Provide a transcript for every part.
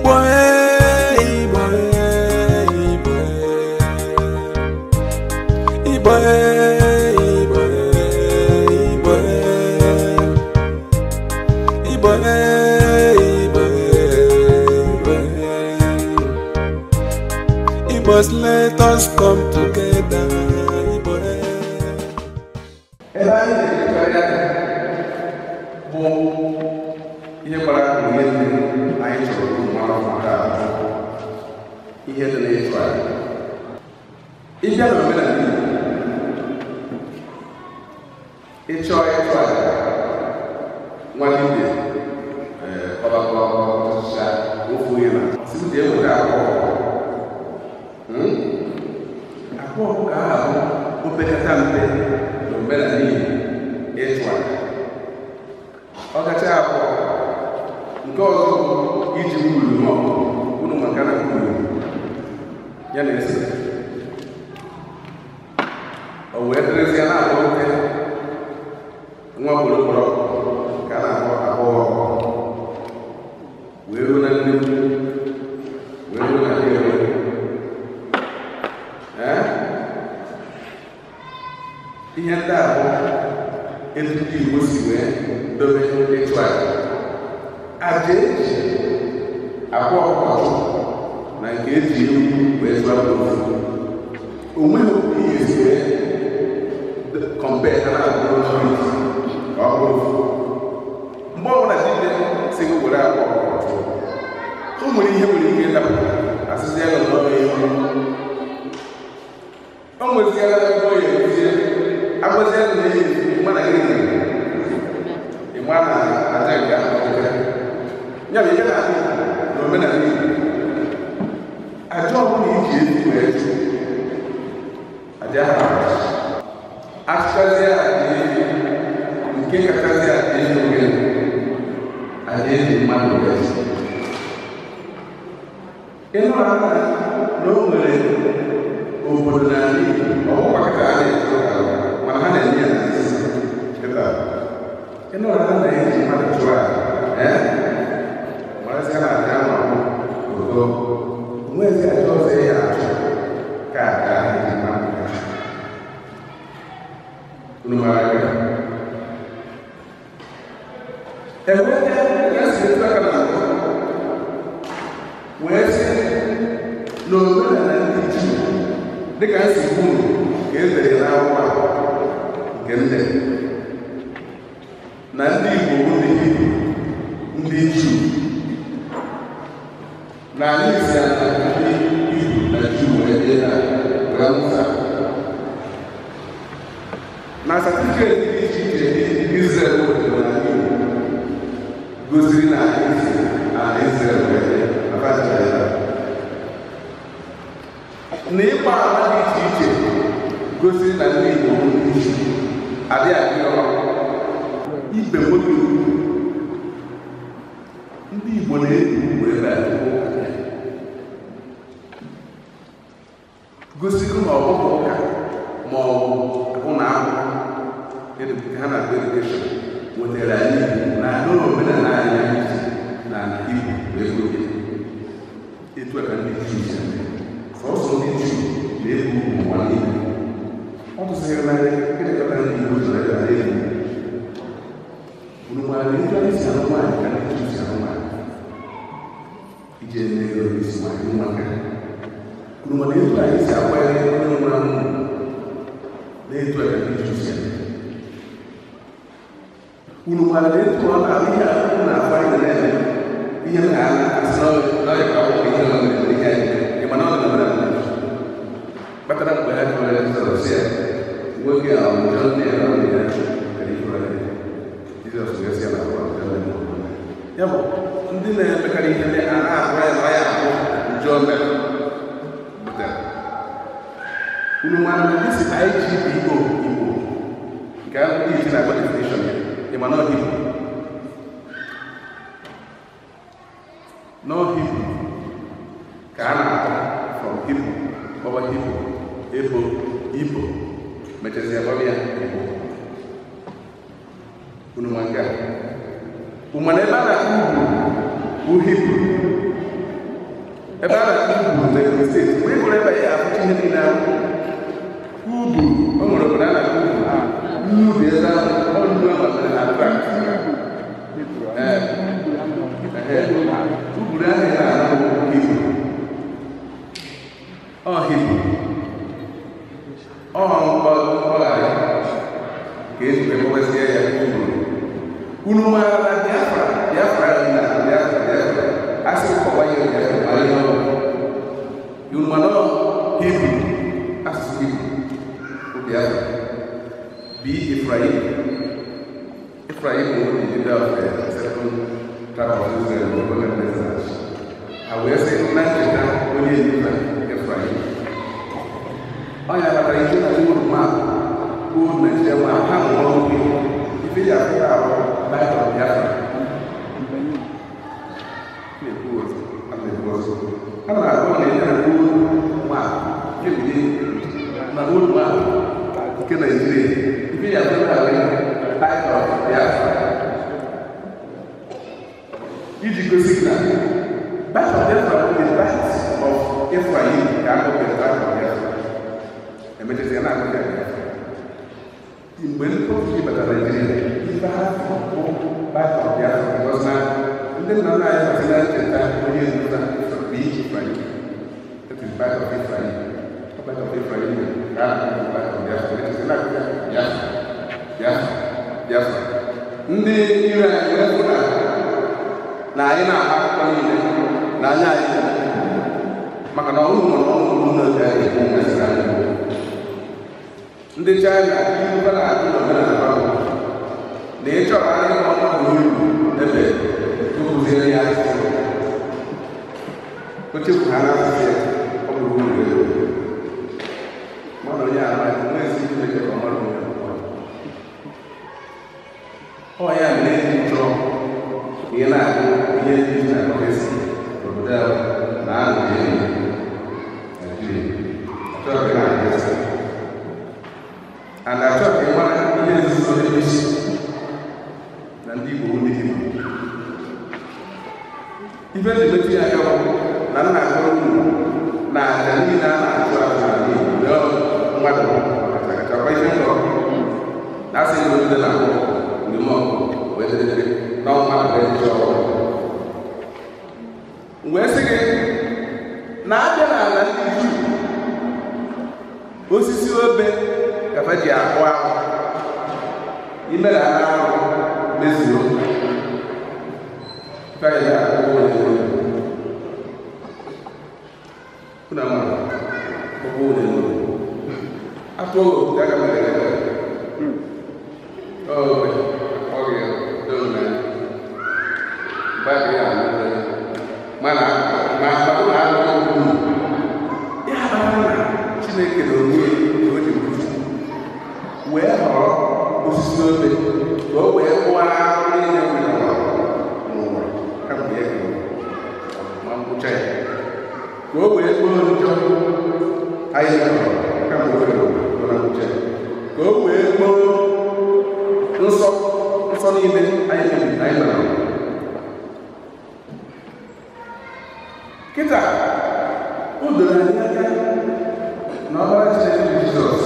Igbo Igbos, let us come together. ebe a na-akụ ugwu na steeti mgbe ị gụrụ ebe ya afụcha ihe niile ahụ ugwu o nwere obodo a na-akụ ugwu ubi ebe ahụ ọnụ agbasara na atrak ugwuru ahụ na-anụ hibru hibru mkpọgharị ka eji ekwewezie ya ugwu unu maara na Biafra asị kọwa ihe Biafra ihe ọrụ unu mana hibru asụsụ hibru Biafra bi Ifraim bụ the leader of the second tribe of Israel in the Golden Desert. I will say, Nigeria only Ephraim. I have a good map, good Nigeria, how long if you have a light of Biafra. I'm not going to a good map. Give me a good map. Can I say, if you have a light of Biafra? Iji gosi na back of Biafra is back of Ephraim ka akụ bụ back of Biafra. Emetụta ya na-akụ ya Biafra. Mgbe ndị batara Nigeria, ife ha bụ back of Biafra because na ndị nna nna anyị masị na-echeta onye nzuta bụ Ephraim. That is back of Ephraim. Back of Ephraim ka akụ bụ back of Biafra. Emetụta na-akụ ya Biafra. Ndị ire anyị wepụ na anyị na-aha akụkọ niile na anya anyị maka na ọrụ nwere ọrụ n'oge anyị bụ mesịrị anyị ndị China iruba na-adị n'omenala ahụ na ịchọrọ anyị ọnọdụ uru ebe tụpụziere ya ochefu ha na-asị ọ bụrụ uru ego mmadụ onye amaghị nwezi Chineke ka ọ mara ọ ya mere eji chọọ ihe na-agụ ihe ndị na-akọrịsị obodo na anụ Nigeria achọghị na-agụsị and achọghị ịmara ihe nzuzo n'emechi na ndị Igbo ndị Igbo ife ndị metụ ya aka na nna akọrọ unu na aja niile a na-achụ azụ na Igbo mmadụ ọkachakwa ihe nkọrọ na-asị ndị obodo na-akpọ ndị mọgụ wee dedede n'ọnwa ndị ọrụ wee sị gị na-abịa n'ala ndị Juu osisi obe kafa ji akpụ ahụ imere ana ahụ mezuo kaị na-akpụ onye kuna mara ọkpụ onye atụ ogo ka aga mere mana akpakọ na anụ ya na Chineke na onwe oji wee họrọ osisi obe ka o wee kpụọ ahụ niile nwere n'ụwa kamgbe ya ma ngwụcha ya ka o wee kpụọ njọ anyị họrọ kamgbe o were na ngwụcha ya ka o wee kpụọ nsọ niile anyị mebiri anyị nọrọ kịta o doro anyị aka na ọbara Chineke bụ Jizọs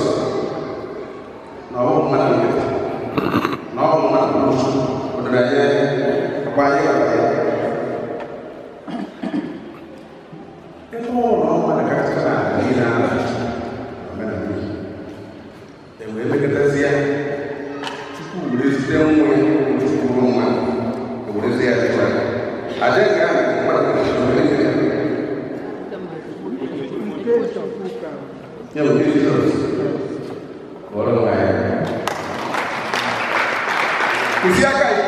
na ọ bụ mmadụ nkịta na ọ bụ mmadụ n'ụzọ o doro anyị akwa anyị gara ya ebe ọ na ọ mmadụ kacha na niile a na-omenala wee mekọtazi ya tupu were zite nwa ya tupu bụrụ nwa werezi ya dịkwa aja nke ahụ mmadụ ya bụ Jizọs kọrọ nwa ya kwụsị aka ya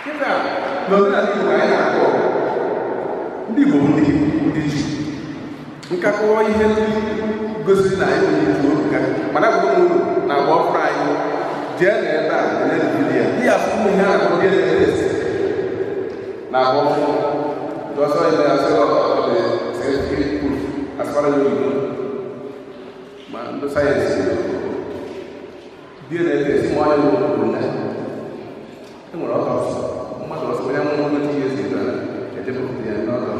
kịta n'omenala Igbo anyị na-akọ ndị Igbo bụ ndị Juu nkakọwa ihe ndị gosiri na anyị nwere iji obuga mana bụ ụmụ na-agba ọfụrụ anyị jee na ebe a na-edibili ya ihe afọ ụmụ ihe a na-akọ gịnị na-esi na-agba ọfụrụ ọsọ ya na-asị scientific proof as far as you know ma ndị sayensị DNA esi nwa ya n'obodo na enwere ọtọ mmadụ ọsọ onye amụma ọmụma ihe si ebe ejepụta ya n'ọdụ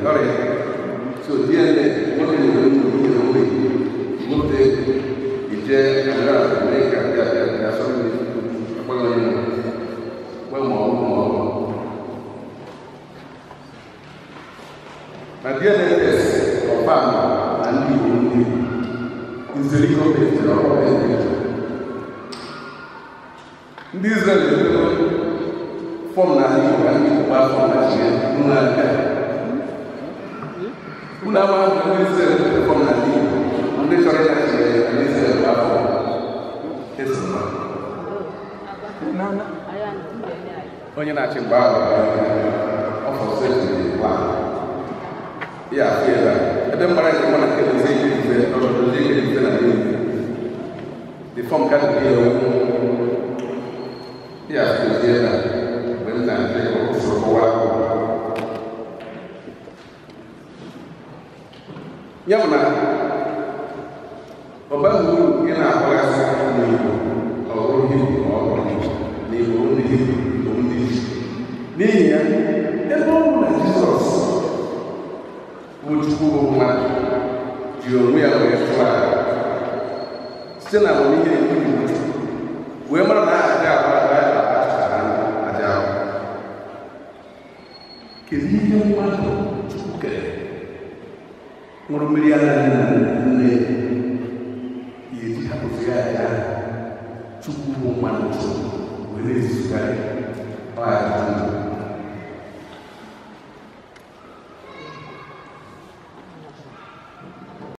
ọrịa so di ya nwoke na-enwe nnukwu ihe onwe nwoke ije ara mee ka ga-asọ akpọrọ ya gwa ma ọ bụ na DNS ọbama na ndị Igbo ndị nzeri gọọmenti na ọrụ ndị Israel na-ebido fọm na ndị Igbo ka ndị Igbo gbaa fọm na Chile n'ụlọ aka ụlọ ama ndị Israel na-ebido fọm na ndị Igbo ndị chọrọ ya Chile na ndị Israel gbaa fọm esoma onye na-achị mgbe ahụ ọfọ sefti plan ya fela ebe mara nke mana nke dozie ihe ife ọrụ dozie ihe ife na ndị the form ka dị ya ya dozie na mgbe m na-achị usoro kọwa ya bụ na ọba uru ị na-akpọgasị n'Igbo ọhụrụ Hibru ma ọ bụrụ n'Igbo ndị Hibru Igbo ndị Igbo n'ihi ya ebe ọ bụ na Jizọs bụ Chukwu bụ mmadụ ji onwe ya wee tụọ ala site na amamihe nke Igbo wee mara na aja ahụ achụchara aja ahụ kedu ihe mmadụ Chukwu kere ṅụrụ mmiri ara nne ya eji hapụzi aja Chukwu bụ mmadụ wee na-ezuga ya ọ